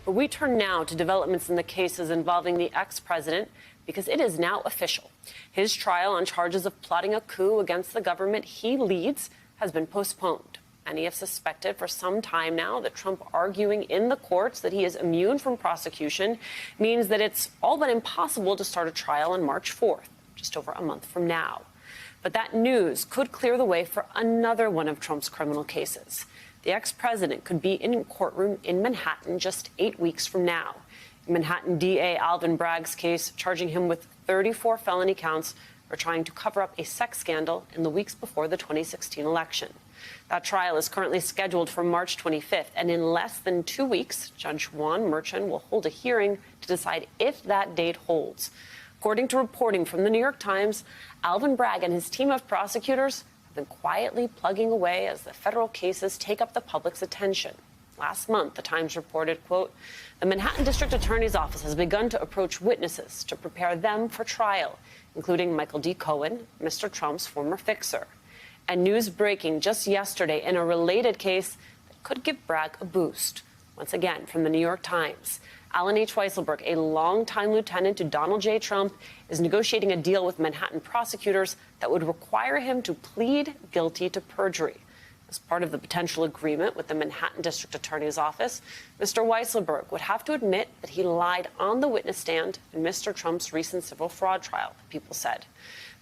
But we turn now to developments in the cases involving the ex-president because it is now official. His trial on charges of plotting a coup against the government he leads has been postponed. Many have suspected for some time now that Trump arguing in the courts that he is immune from prosecution means that it's all but impossible to start a trial on March 4th, just over a month from now. But that news could clear the way for another one of Trump's criminal cases. The ex-president could be in a courtroom in Manhattan just 8 weeks from now. Manhattan DA Alvin Bragg's case charging him with 34 felony counts for trying to cover up a sex scandal in the weeks before the 2016 election. That trial is currently scheduled for March 25th, and in less than 2 weeks, Judge Juan Merchan will hold a hearing to decide if that date holds. According to reporting from the New York Times, Alvin Bragg and his team of prosecutors have been quietly plugging away as the federal cases take up the public's attention. Last month, the Times reported, quote, the Manhattan District Attorney's Office has begun to approach witnesses to prepare them for trial, including Michael D. Cohen, Mr. Trump's former fixer. And news breaking just yesterday in a related case that could give Bragg a boost. Once again, from the New York Times, Alan H. Weisselberg, a longtime lieutenant to Donald J. Trump, is negotiating a deal with Manhattan prosecutors that would require him to plead guilty to perjury. As part of the potential agreement with the Manhattan District Attorney's Office, Mr. Weisselberg would have to admit that he lied on the witness stand in Mr. Trump's recent civil fraud trial, the People said.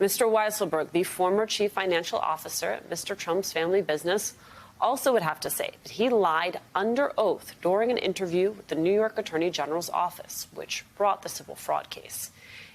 Mr. Weisselberg, the former chief financial officer at Mr. Trump's family business, also would have to say that he lied under oath during an interview with the New York Attorney General's office, which brought the civil fraud case.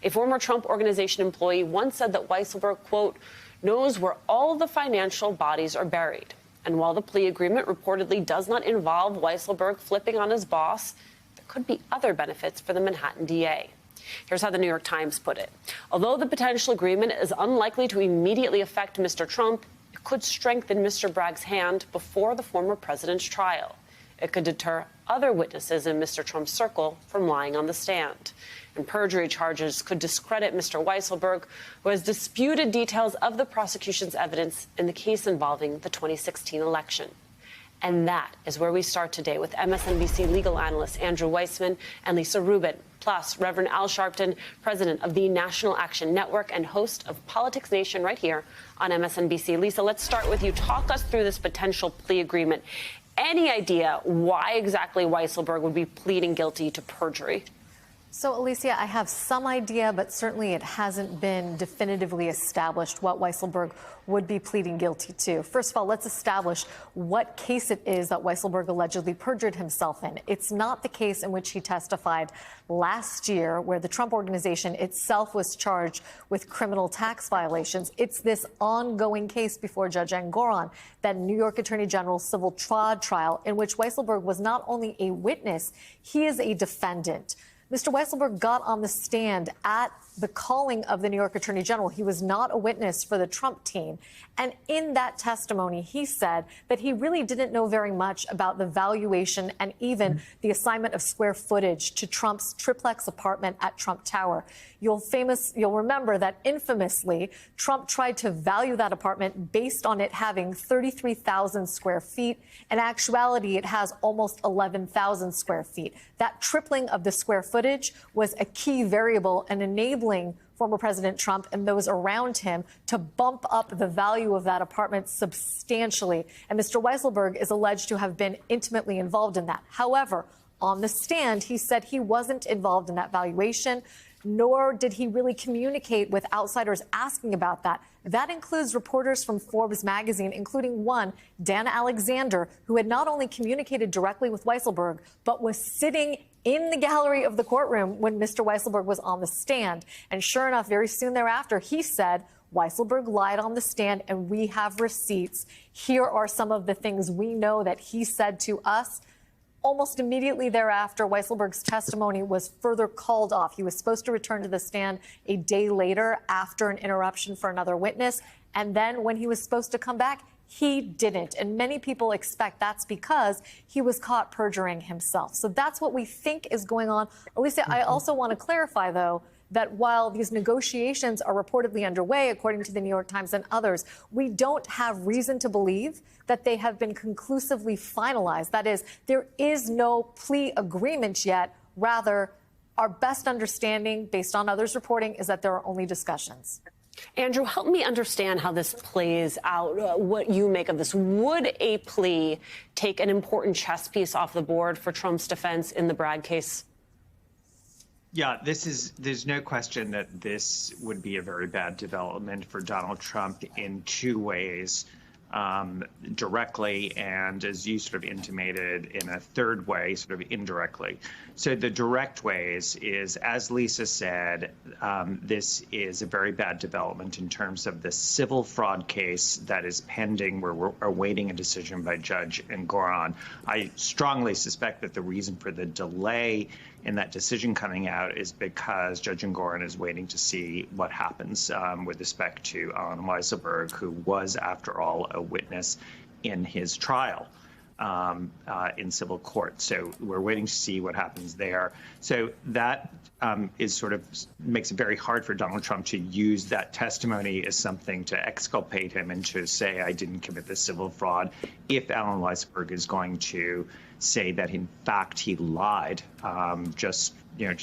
A former Trump Organization employee once said that Weisselberg, quote, knows where all the financial bodies are buried. And while the plea agreement reportedly does not involve Weisselberg flipping on his boss, there could be other benefits for the Manhattan DA. Here's how the New York Times put it. Although the potential agreement is unlikely to immediately affect Mr. Trump, it could strengthen Mr. Bragg's hand before the former president's trial. It could deter other witnesses in Mr. Trump's circle from lying on the stand. And perjury charges could discredit Mr. Weisselberg, who has disputed details of the prosecution's evidence in the case involving the 2016 election. And that is where we start today with MSNBC legal analysts Andrew Weissmann and Lisa Rubin, plus Reverend Al Sharpton, president of the National Action Network and host of Politics Nation right here on MSNBC. Lisa, let's start with you. Talk us through this potential plea agreement. Any idea why exactly Weisselberg would be pleading guilty to perjury? So, Alicia, I have some idea, but certainly it hasn't been definitively established what Weisselberg would be pleading guilty to. First of all, let's establish what case it is that Weisselberg allegedly perjured himself in. It's not the case in which he testified last year, where the Trump Organization itself was charged with criminal tax violations. It's this ongoing case before Judge Engoron, that New York Attorney General's civil fraud trial, in which Weisselberg was not only a witness, he is a defendant. Mr. Weisselberg got on the stand at the calling of the New York Attorney General. He was not a witness for the Trump team. And in that testimony, he said that he really didn't know very much about the valuation and even the assignment of square footage to Trump's triplex apartment at Trump Tower. You'll remember that infamously, Trump tried to value that apartment based on it having 33,000 square feet. In actuality, it has almost 11,000 square feet. That tripling of the square footage was a key variable in enabling former President Trump and those around him to bump up the value of that apartment substantially. And Mr. Weisselberg is alleged to have been intimately involved in that. However, on the stand, he said he wasn't involved in that valuation, nor did he really communicate with outsiders asking about that. That includes reporters from Forbes magazine, including one, Dana Alexander, who had not only communicated directly with Weisselberg, but was sitting in the gallery of the courtroom when Mr. Weisselberg was on the stand. And sure enough, very soon thereafter, he said, Weisselberg lied on the stand and we have receipts. Here are some of the things we know that he said to us. Almost immediately thereafter, Weisselberg's testimony was further called off. He was supposed to return to the stand a day later after an interruption for another witness. And then when he was supposed to come back, he didn't. And many people expect that's because he was caught perjuring himself. So that's what we think is going on. Alicia, I also want to clarify, though, that while these negotiations are reportedly underway, according to the New York Times and others, we don't have reason to believe that they have been conclusively finalized. That is, there is no plea agreement yet. Rather, our best understanding, based on others' reporting, is that there are only discussions. Andrew, help me understand how this plays out, what you make of this. Would a plea take an important chess piece off the board for Trump's defense in the Bragg case? Yeah, there's no question that this would be a very bad development for Donald Trump in two ways. Directly and, as you sort of intimated, in a third way, sort of indirectly. So the direct ways is, as Lisa said, this is a very bad development in terms of the civil fraud case that is pending, where we're awaiting a decision by Judge Engoron. I strongly suspect that the reason for the delay in that decision coming out is because Judge Engoron is waiting to see what happens with respect to Allen Weisselberg, who was, after all, a witness in his trial in civil court. So we're waiting to see what happens there. So that is sort of makes it very hard for Donald Trump to use that testimony as something to exculpate him and to say, I didn't commit the civil fraud, if Allen Weisselberg is going to say that, in fact, he lied just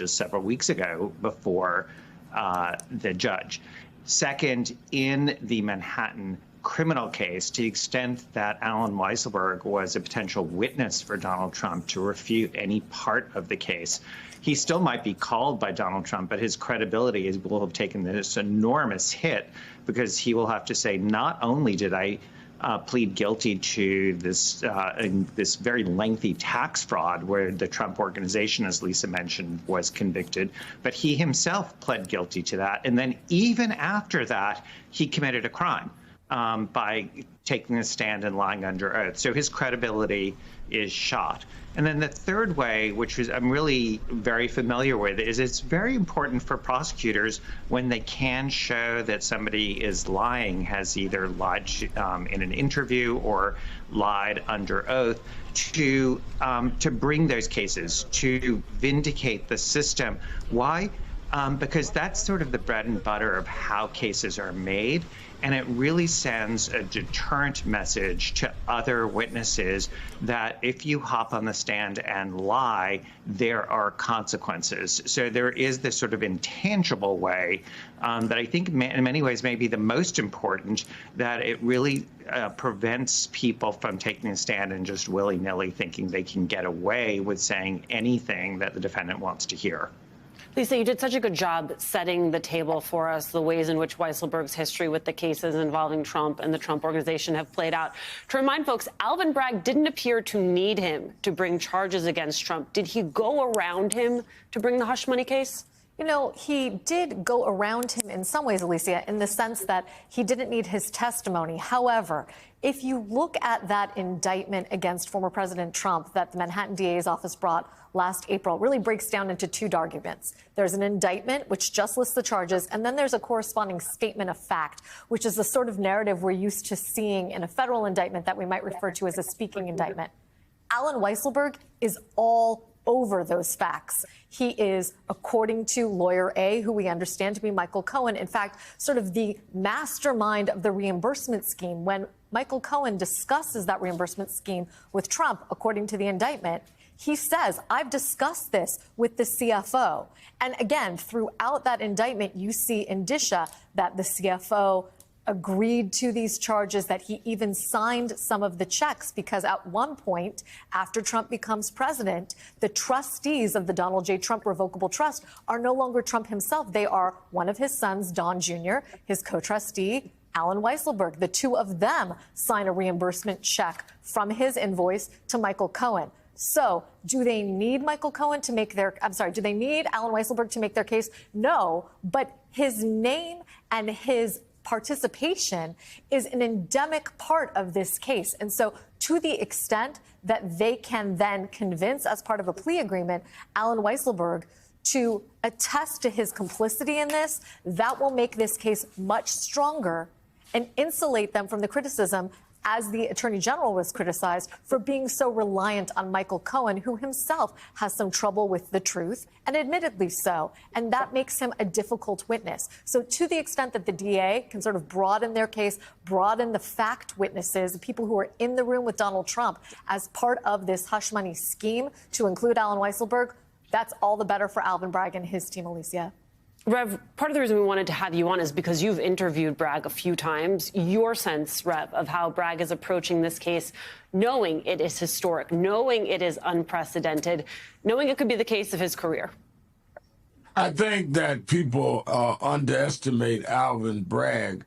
several weeks ago before the judge. Second, in the Manhattan criminal case, to the extent that Allen Weisselberg was a potential witness for Donald Trump to refute any part of the case, he still might be called by Donald Trump, but his credibility will have taken this enormous hit, because he will have to say, not only did I plead guilty to this very lengthy tax fraud where the Trump Organization, as Lisa mentioned, was convicted, but he himself pled guilty to that. And then even after that, he committed a crime by taking a stand and lying under oath. So his credibility is shot. And then the third way, which I'm really very familiar with, is it's very important for prosecutors, when they can show that somebody is lying, has either lied in an interview or lied under oath, to bring those cases, to vindicate the system. Why? Because that's sort of the bread and butter of how cases are made. And it really sends a deterrent message to other witnesses that if you hop on the stand and lie, there are consequences. So there is this sort of intangible way that I think in many ways may be the most important, that it really prevents people from taking a stand and just willy-nilly thinking they can get away with saying anything that the defendant wants to hear. Lisa, you did such a good job setting the table for us, the ways in which Weisselberg's history with the cases involving Trump and the Trump Organization have played out. To remind folks, Alvin Bragg didn't appear to need him to bring charges against Trump. Did he go around him to bring the hush money case? You know, he did go around him in some ways, Alicia, in the sense that he didn't need his testimony. However, if you look at that indictment against former President Trump that the Manhattan DA's office brought last April, it really breaks down into two arguments. There's an indictment, which just lists the charges, and then there's a corresponding statement of fact, which is the sort of narrative we're used to seeing in a federal indictment that we might refer to as a speaking indictment. Allen Weisselberg is all over those facts. He is, according to lawyer A, who we understand to be Michael Cohen, in fact, sort of the mastermind of the reimbursement scheme. When Michael Cohen discusses that reimbursement scheme with Trump, according to the indictment, he says, I've discussed this with the CFO. And again, throughout that indictment, you see indicia that the CFO agreed to these charges, that he even signed some of the checks, because at one point, after Trump becomes president, the trustees of the Donald J. Trump Revocable Trust are no longer Trump himself. They are one of his sons, Don Jr., his co-trustee, Allen Weisselberg. The two of them sign a reimbursement check from his invoice to Michael Cohen. So do they need Michael Cohen to make their, do they need Allen Weisselberg to make their case? No, but his name and his participation is an endemic part of this case. And so to the extent that they can then convince, as part of a plea agreement, Allen Weisselberg to attest to his complicity in this, that will make this case much stronger and insulate them from the criticism as the Attorney General was criticized for being so reliant on Michael Cohen, who himself has some trouble with the truth, and admittedly so. And that makes him a difficult witness. So to the extent that the DA can sort of broaden their case, broaden the fact witnesses, the people who are in the room with Donald Trump as part of this hush money scheme to include Allen Weisselberg, that's all the better for Alvin Bragg and his team, Alicia. Rev, part of the reason we wanted to have you on is because you've interviewed Bragg a few times. Your sense, Rev, of how Bragg is approaching this case, knowing it is historic, knowing it is unprecedented, knowing it could be the case of his career. I think that people underestimate Alvin Bragg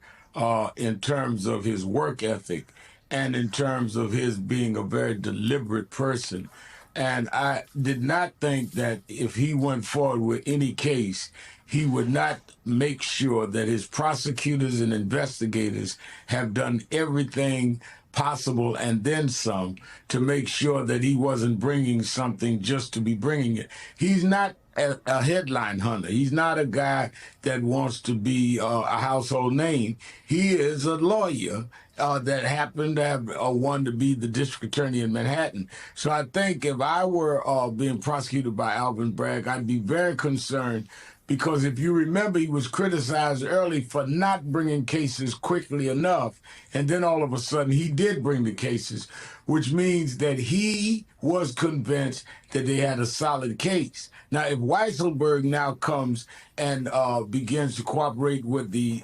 in terms of his work ethic and in terms of his being a very deliberate person. And I did not think that if he went forward with any case, he would not make sure that his prosecutors and investigators have done everything possible and then some to make sure that he wasn't bringing something just to be bringing it. He's not a headline hunter. He's not a guy that wants to be a household name. He is a lawyer that happened to have won to be the district attorney in Manhattan. So I think if I were being prosecuted by Alvin Bragg, I'd be very concerned, because if you remember, he was criticized early for not bringing cases quickly enough. And then all of a sudden he did bring the cases, which means that he was convinced that they had a solid case. Now, if Weisselberg now comes and begins to cooperate with the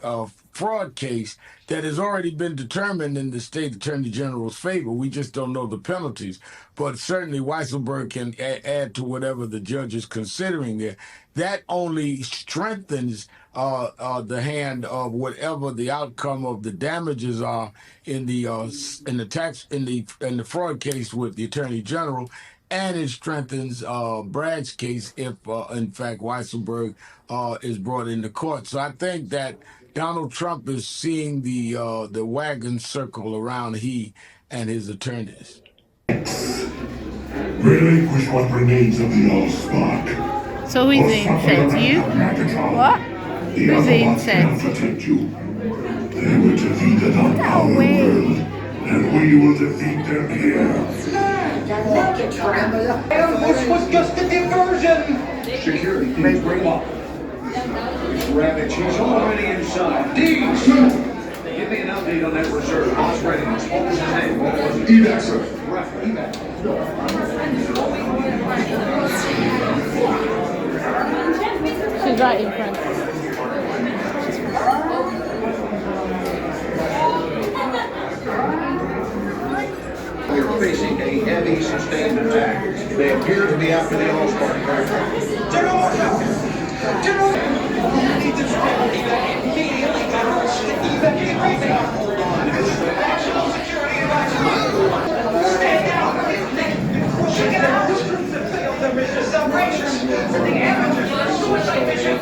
fraud case that has already been determined in the state attorney general's favor, we just don't know the penalties. But certainly Weisselberg can add to whatever the judge is considering there. That only strengthens the hand of whatever the outcome of the damages are in the fraud case with the attorney general, and it strengthens Bragg's case if, in fact, Weisselberg is brought into court. So I think that Donald Trump is seeing the wagon circle around he and his attorneys. Relinquish what remains of the Allspark. So who is the insect? You? What? Who's the insect? Protect you. They will defeat it on our world, and we will defeat them here. This was just a diversion! Security teams bring up. Ravage, he's already inside. Deeds! Give me an update on that reserve. Boss readiness. What was his name? What was it? Evac, sir. Right, evac. She's right in front. We are facing a heavy, sustained attack. They appear to be after the Allspark aircraft. General! I need to evac immediately. Evac. Hold on. National security advisory. Stay down. Check it out. There is a celebration. The amateurs for suicide mission.